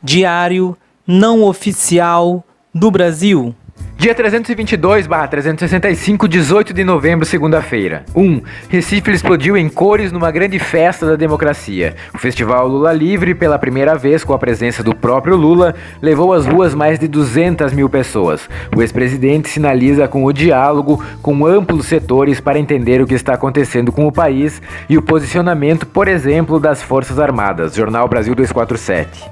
Diário não oficial do Brasil. Dia 322/365, 18 de novembro, segunda-feira. 1. Recife explodiu em cores numa grande festa da democracia. O Festival Lula Livre, pela primeira vez com a presença do próprio Lula, levou às ruas mais de 200 mil pessoas. O ex-presidente sinaliza com o diálogo com amplos setores para entender o que está acontecendo com o país e o posicionamento, por exemplo, das Forças Armadas. Jornal Brasil 247.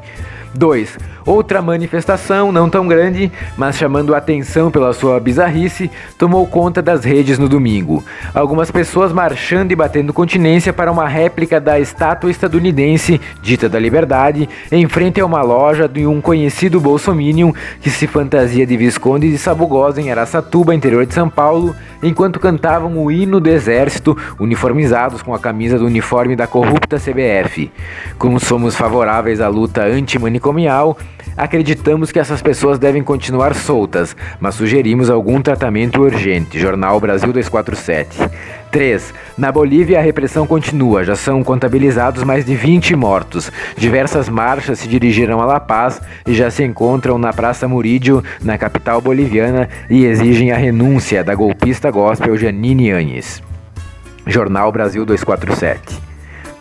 2. Outra manifestação, não tão grande, mas chamando a atenção pela sua bizarrice, tomou conta das redes no domingo. Algumas pessoas marchando e batendo continência para uma réplica da estátua estadunidense, dita da Liberdade, em frente a uma loja de um conhecido bolsominion que se fantasia de Visconde de Sabugosa em Araçatuba, interior de São Paulo, enquanto cantavam o hino do Exército, uniformizados com a camisa do uniforme da corrupta CBF. Como somos favoráveis à luta antimanicomial, acreditamos que essas pessoas devem continuar soltas, mas sugerimos algum tratamento urgente. Jornal Brasil 247. 3. Na Bolívia a repressão continua, já são contabilizados mais de 20 mortos. Diversas marchas se dirigiram a La Paz e já se encontram na Praça Murillo, na capital boliviana, e exigem a renúncia da golpista gospel Janine Áñez. Jornal Brasil 247.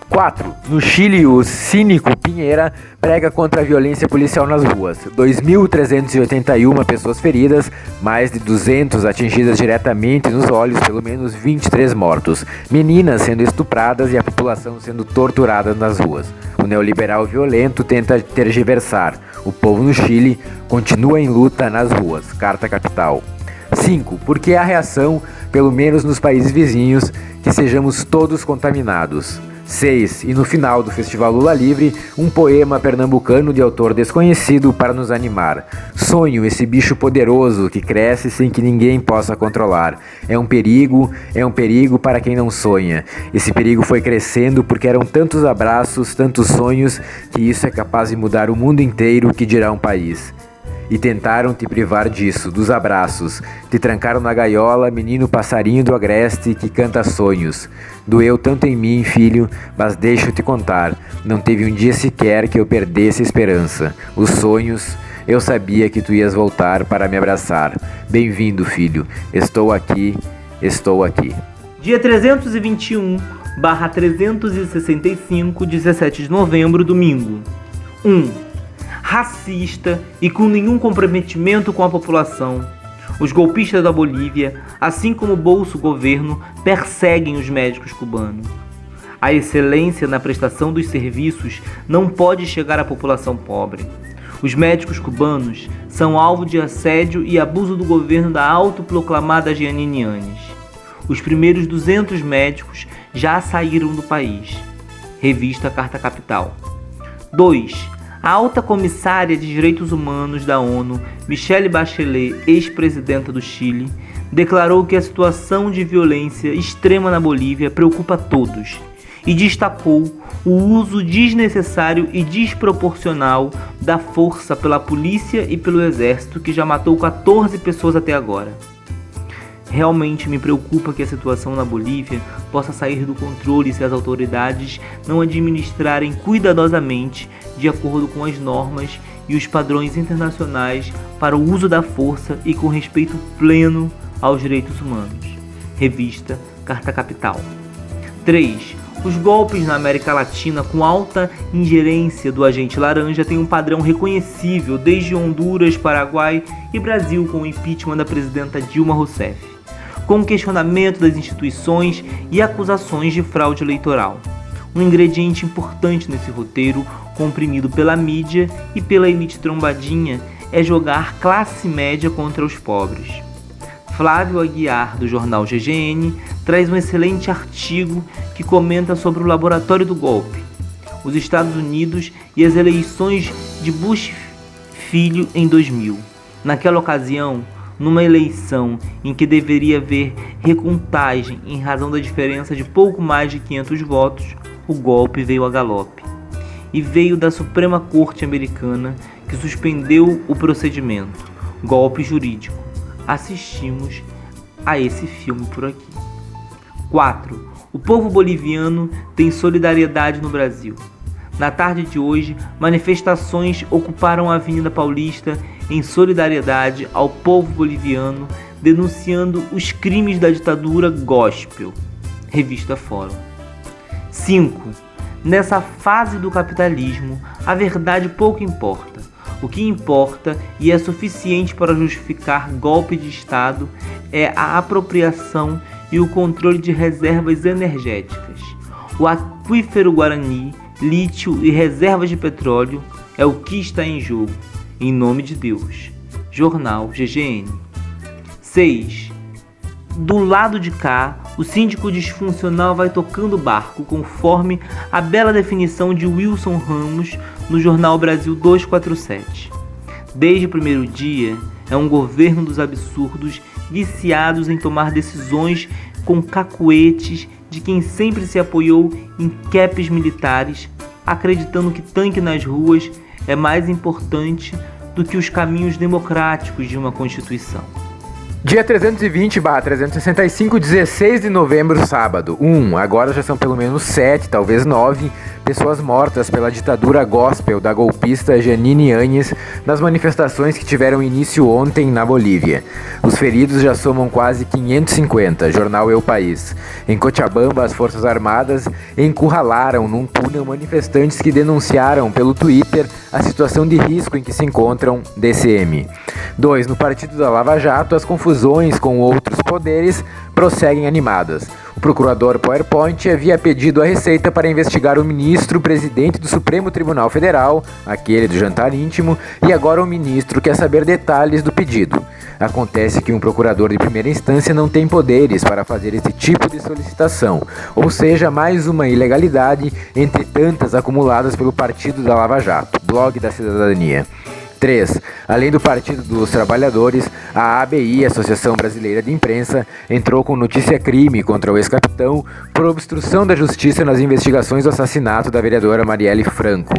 4. No Chile, o cínico Piñera prega contra a violência policial nas ruas. 2.381 pessoas feridas, mais de 200 atingidas diretamente nos olhos, pelo menos 23 mortos. Meninas sendo estupradas e a população sendo torturada nas ruas. O neoliberal violento tenta tergiversar. O povo no Chile continua em luta nas ruas. Carta Capital. 5. Porque há reação, pelo menos nos países vizinhos, que sejamos todos contaminados. 6. E no final do Festival Lula Livre, um poema pernambucano de autor desconhecido para nos animar. Sonho, esse bicho poderoso que cresce sem que ninguém possa controlar. É um perigo para quem não sonha. Esse perigo foi crescendo porque eram tantos abraços, tantos sonhos, que isso é capaz de mudar o mundo inteiro, que dirá um país. E tentaram te privar disso, dos abraços. Te trancaram na gaiola, menino passarinho do agreste que canta sonhos. Doeu tanto em mim, filho, mas deixa-te contar. Não teve um dia sequer que eu perdesse a esperança. Os sonhos, eu sabia que tu ias voltar para me abraçar. Bem-vindo, filho. Estou aqui, estou aqui. Dia 321/365, 17 de novembro, domingo. 1. Racista e com nenhum comprometimento com a população. Os golpistas da Bolívia, assim como o Bolso Governo, perseguem os médicos cubanos. A excelência na prestação dos serviços não pode chegar à população pobre. Os médicos cubanos são alvo de assédio e abuso do governo da autoproclamada Janine Áñez. Os primeiros 200 médicos já saíram do país. Revista Carta Capital. 2. A alta comissária de Direitos Humanos da ONU, Michelle Bachelet, ex-presidenta do Chile, declarou que a situação de violência extrema na Bolívia preocupa todos e destacou o uso desnecessário e desproporcional da força pela polícia e pelo exército, que já matou 14 pessoas até agora. Realmente me preocupa que a situação na Bolívia possa sair do controle se as autoridades não administrarem cuidadosamente de acordo com as normas e os padrões internacionais para o uso da força e com respeito pleno aos direitos humanos. Revista Carta Capital. 3. Os golpes na América Latina com alta ingerência do agente laranja têm um padrão reconhecível desde Honduras, Paraguai e Brasil, com o impeachment da presidenta Dilma Rousseff, com o questionamento das instituições e acusações de fraude eleitoral. Um ingrediente importante nesse roteiro, comprimido pela mídia e pela elite trombadinha, é jogar classe média contra os pobres. Flávio Aguiar, do jornal GGN, traz um excelente artigo que comenta sobre o laboratório do golpe, os Estados Unidos e as eleições de Bush Filho em 2000. Naquela ocasião, numa eleição em que deveria haver recontagem em razão da diferença de pouco mais de 500 votos, o golpe veio a galope. E veio da Suprema Corte Americana, que suspendeu o procedimento. Golpe jurídico. Assistimos a esse filme por aqui. 4. O povo boliviano tem solidariedade no Brasil. Na tarde de hoje, manifestações ocuparam a Avenida Paulista em solidariedade ao povo boliviano, denunciando os crimes da ditadura gospel. Revista Fórum. 5. Nessa fase do capitalismo, a verdade pouco importa. O que importa, e é suficiente para justificar golpe de Estado, é a apropriação e o controle de reservas energéticas. O aquífero Guarani, lítio e reservas de petróleo é o que está em jogo. Em nome de Deus. Jornal GGN. 6. Do lado de cá, o síndico disfuncional vai tocando o barco, conforme a bela definição de Wilson Ramos no jornal Brasil 247. Desde o primeiro dia, é um governo dos absurdos, viciados em tomar decisões com cacuetes de quem sempre se apoiou em capes militares, acreditando que tanque nas ruas é mais importante do que os caminhos democráticos de uma Constituição. Dia 320/365, 16 de novembro, sábado. Agora já são pelo menos 7, talvez 9, pessoas mortas pela ditadura gospel da golpista Jeanine Áñez nas manifestações que tiveram início ontem na Bolívia. Os feridos já somam quase 550, jornal El País. Em Cochabamba, as Forças Armadas encurralaram num túnel manifestantes que denunciaram pelo Twitter a situação de risco em que se encontram DCM. 2. No Partido da Lava Jato, as confusões com outros poderes prosseguem animadas. O procurador PowerPoint havia pedido a Receita para investigar o ministro-presidente do Supremo Tribunal Federal, aquele do jantar íntimo, e agora o ministro quer saber detalhes do pedido. Acontece que um procurador de primeira instância não tem poderes para fazer esse tipo de solicitação, ou seja, mais uma ilegalidade entre tantas acumuladas pelo Partido da Lava Jato, blog da cidadania. 3. Além do Partido dos Trabalhadores, a ABI, Associação Brasileira de Imprensa, entrou com notícia-crime contra o ex-capitão por obstrução da justiça nas investigações do assassinato da vereadora Marielle Franco.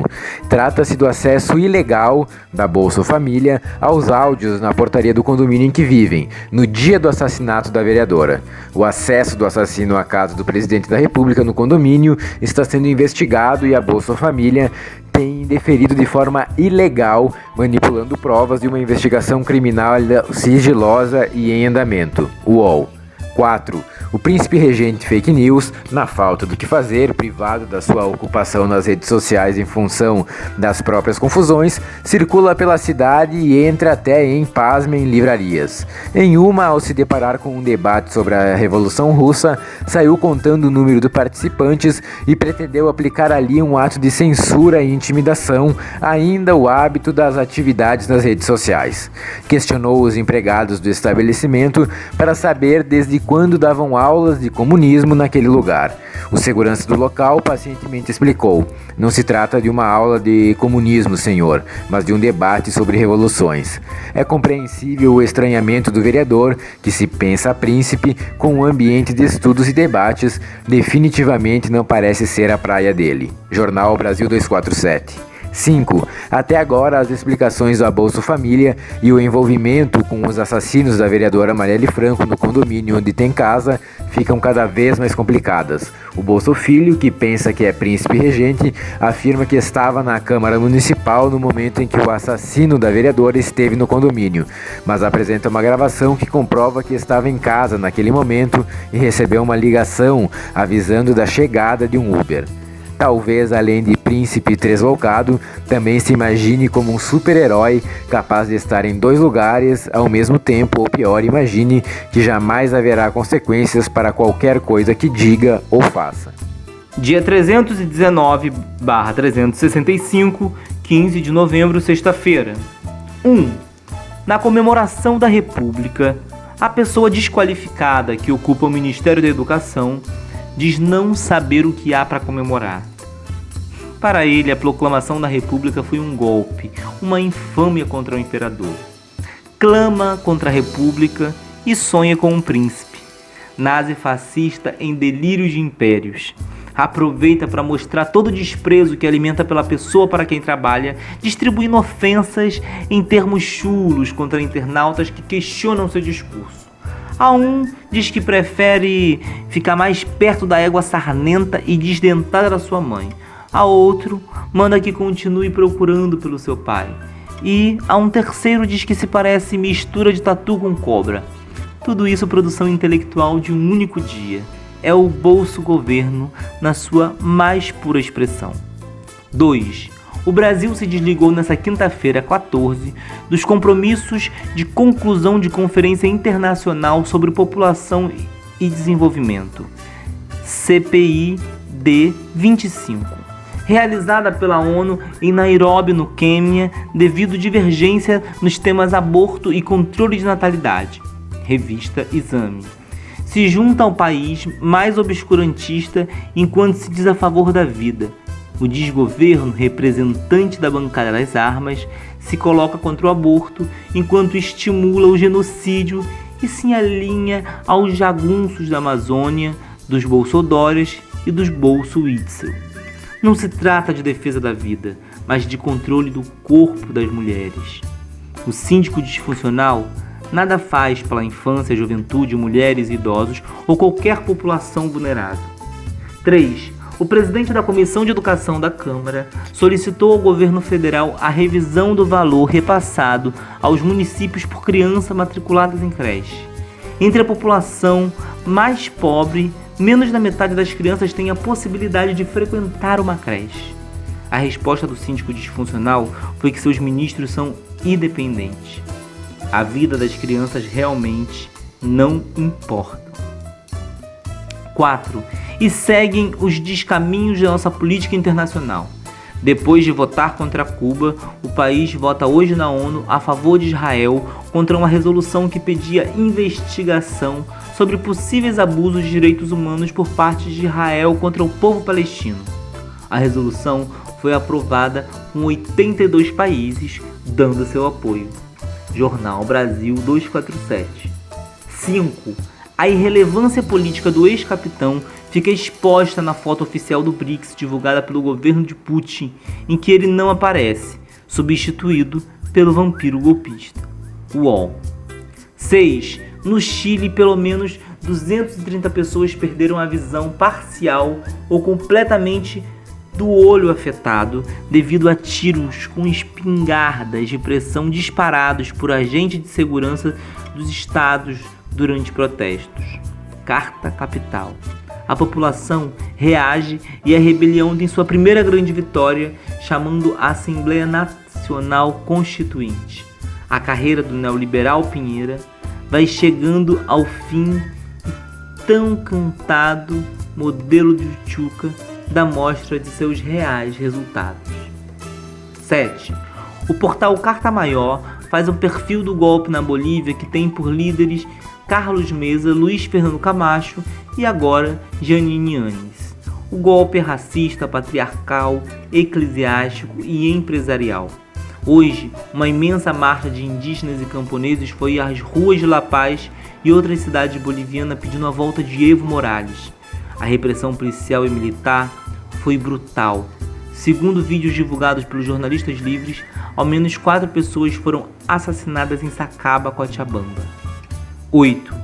Trata-se do acesso ilegal da Bolsa Família aos áudios na portaria do condomínio em que vivem, no dia do assassinato da vereadora. O acesso do assassino à casa do presidente da República no condomínio está sendo investigado e a Bolsa Família tem deferido de forma ilegal, manipulando provas de uma investigação criminal sigilosa e em andamento. UOL. 4. O príncipe regente fake news, na falta do que fazer, privado da sua ocupação nas redes sociais em função das próprias confusões, circula pela cidade e entra até em, pasmem, livrarias. Em uma, ao se deparar com um debate sobre a Revolução Russa, saiu contando o número de participantes e pretendeu aplicar ali um ato de censura e intimidação, ainda o hábito das atividades nas redes sociais. Questionou os empregados do estabelecimento para saber desde quando davam aulas de comunismo naquele lugar. O segurança do local pacientemente explicou: não se trata de uma aula de comunismo, senhor, mas de um debate sobre revoluções. É compreensível o estranhamento do vereador, que se pensa príncipe, com um ambiente de estudos e debates, definitivamente não parece ser a praia dele. Jornal Brasil 247. 5. Até agora, as explicações da Bolsa Família e o envolvimento com os assassinos da vereadora Marielle Franco no condomínio onde tem casa ficam cada vez mais complicadas. O Bolsa Filho, que pensa que é príncipe regente, afirma que estava na Câmara Municipal no momento em que o assassino da vereadora esteve no condomínio, mas apresenta uma gravação que comprova que estava em casa naquele momento e recebeu uma ligação avisando da chegada de um Uber. Talvez, além de príncipe tresloucado, também se imagine como um super-herói capaz de estar em 2 lugares ao mesmo tempo, ou pior, imagine que jamais haverá consequências para qualquer coisa que diga ou faça. Dia 319/365, 15 de novembro, sexta-feira. 1. Na comemoração da República, a pessoa desqualificada que ocupa o Ministério da Educação diz não saber o que há para comemorar. Para ele, a proclamação da República foi um golpe, uma infâmia contra o imperador. Clama contra a República e sonha com um príncipe. Nazi-fascista em delírios de impérios. Aproveita para mostrar todo o desprezo que alimenta pela pessoa para quem trabalha, distribuindo ofensas em termos chulos contra internautas que questionam seu discurso. A um diz que prefere ficar mais perto da égua sarnenta e desdentada da sua mãe. A outro manda que continue procurando pelo seu pai. E a um terceiro diz que se parece mistura de tatu com cobra. Tudo isso produção intelectual de um único dia. É o bolso-governo na sua mais pura expressão. 2. O Brasil se desligou nesta quinta-feira, 14, dos compromissos de conclusão de Conferência Internacional sobre População e Desenvolvimento, CPI-D 25, realizada pela ONU em Nairobi, no Quênia, devido à divergência nos temas aborto e controle de natalidade. Revista Exame. Se junta ao país mais obscurantista enquanto se diz a favor da vida. O desgoverno, representante da bancada das armas, se coloca contra o aborto, enquanto estimula o genocídio e se alinha aos jagunços da Amazônia, dos bolsodórias e dos bolso-Witzel. Não se trata de defesa da vida, mas de controle do corpo das mulheres. O síndico disfuncional nada faz pela infância, juventude, mulheres e idosos ou qualquer população vulnerável. 3. O presidente da Comissão de Educação da Câmara solicitou ao governo federal a revisão do valor repassado aos municípios por criança matriculadas em creche. Entre a população mais pobre, menos da metade das crianças tem a possibilidade de frequentar uma creche. A resposta do síndico disfuncional foi que seus ministros são independentes. A vida das crianças realmente não importa. 4. E seguem os descaminhos de nossa política internacional. Depois de votar contra Cuba, o país vota hoje na ONU a favor de Israel contra uma resolução que pedia investigação sobre possíveis abusos de direitos humanos por parte de Israel contra o povo palestino. A resolução foi aprovada com 82 países dando seu apoio. Jornal Brasil 247. 5. A irrelevância política do ex-capitão fica exposta na foto oficial do BRICS divulgada pelo governo de Putin, em que ele não aparece, substituído pelo vampiro golpista. UOL. 6. No Chile, pelo menos 230 pessoas perderam a visão parcial ou completamente do olho afetado devido a tiros com espingardas de pressão disparados por agentes de segurança dos estados durante protestos. Carta Capital. A população reage e a rebelião tem sua primeira grande vitória, chamando a Assembleia Nacional Constituinte. A carreira do neoliberal Pinheira vai chegando ao fim e tão cantado modelo de Tchuca dá mostra de seus reais resultados. 7. O portal Carta Maior faz um perfil do golpe na Bolívia que tem por líderes Carlos Mesa, Luiz Fernando Camacho e agora Jeanine Áñez. O golpe é racista, patriarcal, eclesiástico e empresarial. Hoje, uma imensa marcha de indígenas e camponeses foi às ruas de La Paz e outras cidades bolivianas pedindo a volta de Evo Morales. A repressão policial e militar foi brutal. Segundo vídeos divulgados pelos jornalistas livres, ao menos 4 pessoas foram assassinadas em Sacaba, Cochabamba. 8.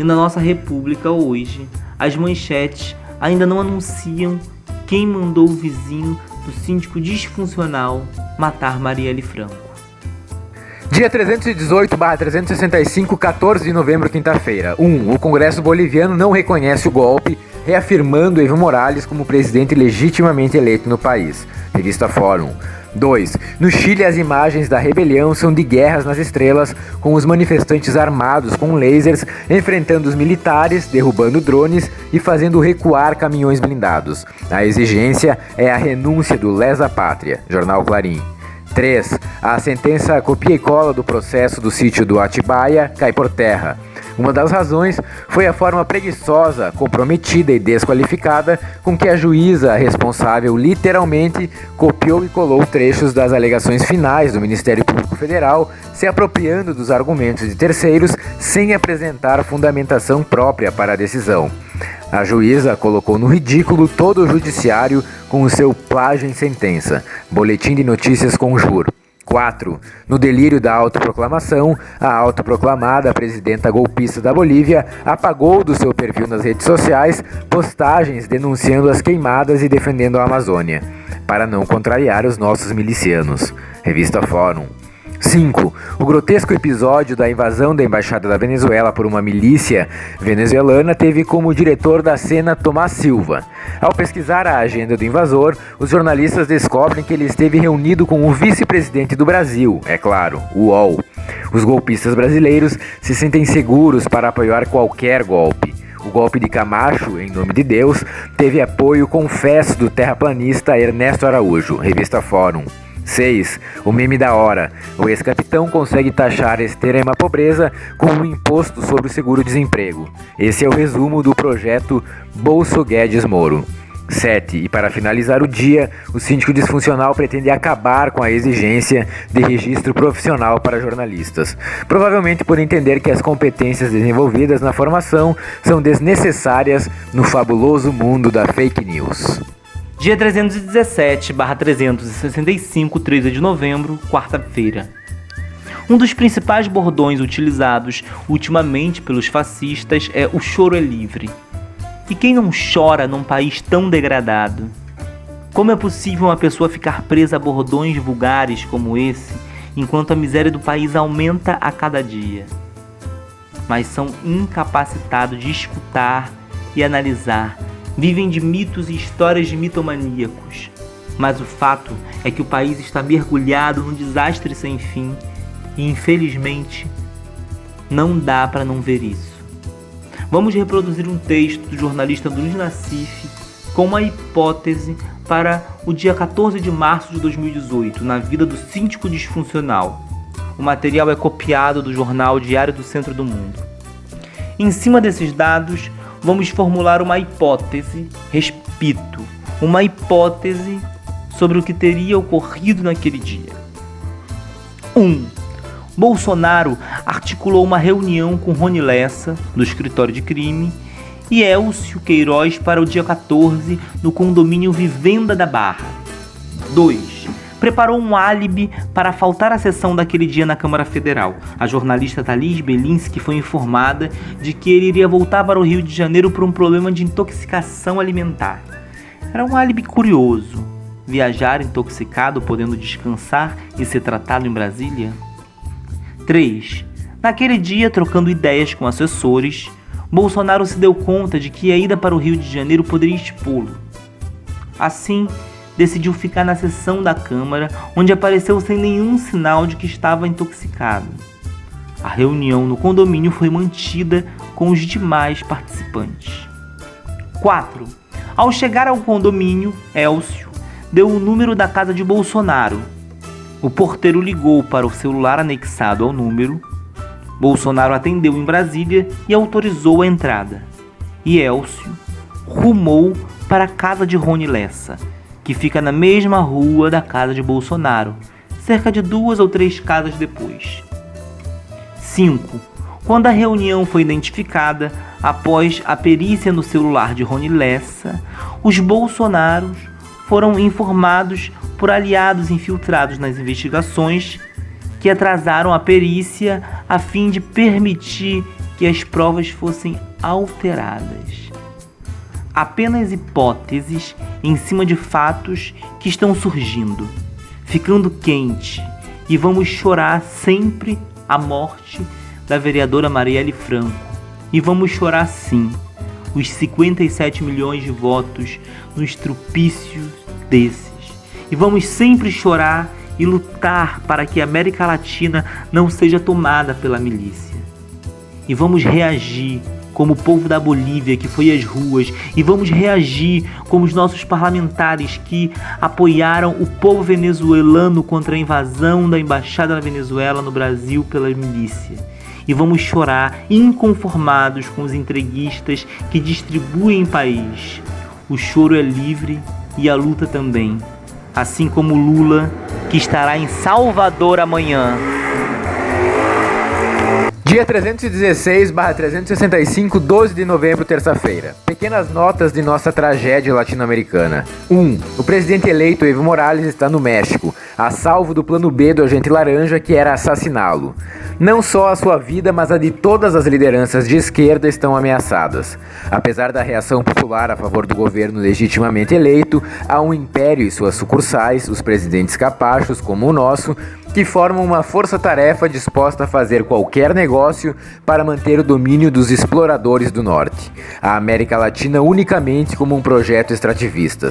E na nossa república hoje, as manchetes ainda não anunciam quem mandou o vizinho do síndico disfuncional matar Marielle Franco. Dia 318/365, 14 de novembro, quinta-feira. 1. O Congresso boliviano não reconhece o golpe, reafirmando Evo Morales como presidente legitimamente eleito no país. Revista Fórum. 2. No Chile, as imagens da rebelião são de guerras nas estrelas, com os manifestantes armados com lasers enfrentando os militares, derrubando drones e fazendo recuar caminhões blindados. A exigência é a renúncia do lesa pátria. Jornal Clarim. 3. A sentença copia e cola do processo do sítio do Atibaia cai por terra. Uma das razões foi a forma preguiçosa, comprometida e desqualificada com que a juíza responsável literalmente copiou e colou trechos das alegações finais do Ministério Público Federal, se apropriando dos argumentos de terceiros sem apresentar fundamentação própria para a decisão. A juíza colocou no ridículo todo o judiciário com o seu plágio em sentença. Boletim de notícias Conjur. 4. No delírio da autoproclamação, a autoproclamada presidenta golpista da Bolívia apagou do seu perfil nas redes sociais postagens denunciando as queimadas e defendendo a Amazônia, para não contrariar os nossos milicianos. Revista Fórum. 5. O grotesco episódio da invasão da Embaixada da Venezuela por uma milícia venezuelana teve como diretor da cena Tomás Silva. Ao pesquisar a agenda do invasor, os jornalistas descobrem que ele esteve reunido com o vice-presidente do Brasil, é claro, o UOL. Os golpistas brasileiros se sentem seguros para apoiar qualquer golpe. O golpe de Camacho, em nome de Deus, teve apoio confesso do terraplanista Ernesto Araújo, Revista Fórum. 6. O meme da hora. O ex-capitão consegue taxar a extrema pobreza com um imposto sobre o seguro-desemprego. Esse é o resumo do projeto Bolso Guedes Moro. 7. E para finalizar o dia, o síndico disfuncional pretende acabar com a exigência de registro profissional para jornalistas, provavelmente por entender que as competências desenvolvidas na formação são desnecessárias no fabuloso mundo da fake news. Dia 317/365, 13 de novembro, quarta-feira. Um dos principais bordões utilizados ultimamente pelos fascistas é "o choro é livre". E quem não chora num país tão degradado? Como é possível uma pessoa ficar presa a bordões vulgares como esse, enquanto a miséria do país aumenta a cada dia? Mas são incapacitados de escutar e analisar. Vivem de mitos e histórias de mitomaníacos. Mas o fato é que o país está mergulhado num desastre sem fim e, infelizmente, não dá para não ver isso. Vamos reproduzir um texto do jornalista Luiz Nassif com uma hipótese para o dia 14 de março de 2018, na vida do síndico disfuncional. O material é copiado do jornal Diário do Centro do Mundo. Em cima desses dados, vamos formular uma hipótese, repito, uma hipótese sobre o que teria ocorrido naquele dia. 1. Bolsonaro articulou uma reunião com Rony Lessa, do escritório de crime, e Elcio Queiroz para o dia 14, no condomínio Vivenda da Barra. 2. Preparou um álibi para faltar à sessão daquele dia na Câmara Federal. A jornalista Thalys Belinsky foi informada de que ele iria voltar para o Rio de Janeiro por um problema de intoxicação alimentar. Era um álibi curioso. Viajar intoxicado, podendo descansar e ser tratado em Brasília? 3. Naquele dia, trocando ideias com assessores, Bolsonaro se deu conta de que a ida para o Rio de Janeiro poderia expô-lo. Assim, decidiu ficar na sessão da Câmara, onde apareceu sem nenhum sinal de que estava intoxicado. A reunião no condomínio foi mantida com os demais participantes. 4. Ao chegar ao condomínio, Elcio deu o número da casa de Bolsonaro. O porteiro ligou para o celular anexado ao número. Bolsonaro atendeu em Brasília e autorizou a entrada. E Elcio rumou para a casa de Rony Lessa, que fica na mesma rua da casa de Bolsonaro, cerca de 2 ou 3 casas depois. 5. Quando a reunião foi identificada, após a perícia no celular de Rony Lessa, os Bolsonaros foram informados por aliados infiltrados nas investigações que atrasaram a perícia a fim de permitir que as provas fossem alteradas. Apenas hipóteses em cima de fatos que estão surgindo, ficando quente, e vamos chorar sempre a morte da vereadora Marielle Franco. E vamos chorar sim os 57 milhões de votos no estrupício desses. E vamos sempre chorar e lutar para que a América Latina não seja tomada pela milícia. E vamos reagir como o povo da Bolívia que foi às ruas, e vamos reagir como os nossos parlamentares que apoiaram o povo venezuelano contra a invasão da Embaixada da Venezuela no Brasil pela milícia. E vamos chorar inconformados com os entreguistas que distribuem o país. O choro é livre e a luta também. Assim como Lula, que estará em Salvador amanhã. Dia 316/365, 12 de novembro, terça-feira. Pequenas notas de nossa tragédia latino-americana. 1. O presidente eleito Evo Morales está no México, a salvo do plano B do agente laranja, que era assassiná-lo. Não só a sua vida, mas a de todas as lideranças de esquerda estão ameaçadas. Apesar da reação popular a favor do governo legitimamente eleito, há um império e suas sucursais, os presidentes capachos, como o nosso, que formam uma força-tarefa disposta a fazer qualquer negócio para manter o domínio dos exploradores do Norte. A América Latina unicamente como um projeto extrativista.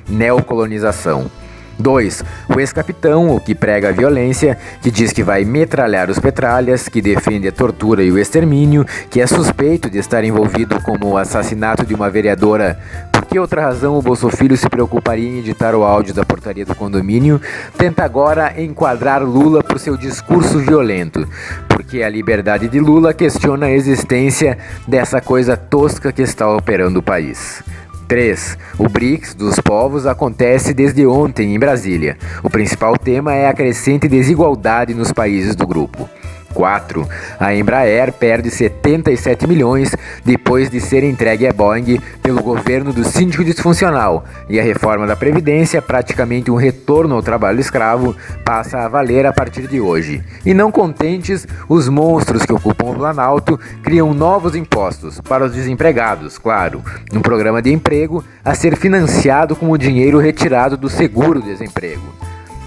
Neocolonização. 2. O ex-capitão, o que prega a violência, que diz que vai metralhar os petralhas, que defende a tortura e o extermínio, que é suspeito de estar envolvido como o assassinato de uma vereadora. Por que outra razão o Bolsofilho se preocuparia em editar o áudio da portaria do condomínio? Tenta agora enquadrar Lula por seu discurso violento, porque a liberdade de Lula questiona a existência dessa coisa tosca que está operando o país. 3. O BRICS dos povos acontece desde ontem em Brasília. O principal tema é a crescente desigualdade nos países do grupo. 4. A Embraer perde 77 milhões depois de ser entregue a Boeing pelo governo do síndico disfuncional, e a reforma da Previdência, praticamente um retorno ao trabalho escravo, passa a valer a partir de hoje. E não contentes, os monstros que ocupam o Planalto criam novos impostos para os desempregados, claro, num programa de emprego a ser financiado com o dinheiro retirado do seguro-desemprego.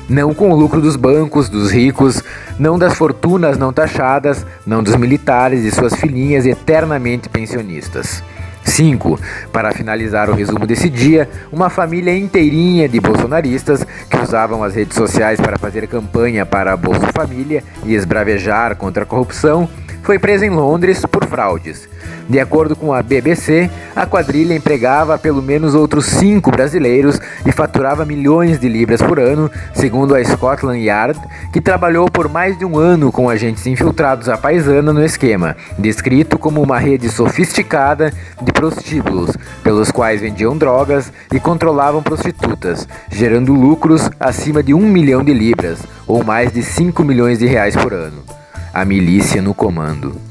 Não com o lucro dos bancos, dos ricos, não das fortunas não taxadas, não dos militares e suas filhinhas eternamente pensionistas. 5. Para finalizar o resumo desse dia, uma família inteirinha de bolsonaristas que usavam as redes sociais para fazer campanha para a Bolsa Família e esbravejar contra a corrupção foi presa em Londres por fraudes. De acordo com a BBC, a quadrilha empregava pelo menos outros 5 brasileiros e faturava milhões de libras por ano, segundo a Scotland Yard, que trabalhou por mais de um ano com agentes infiltrados à paisana no esquema, descrito como uma rede sofisticada de prostíbulos, pelos quais vendiam drogas e controlavam prostitutas, gerando lucros acima de 1 milhão de libras, ou mais de 5 milhões de reais por ano. A milícia no comando.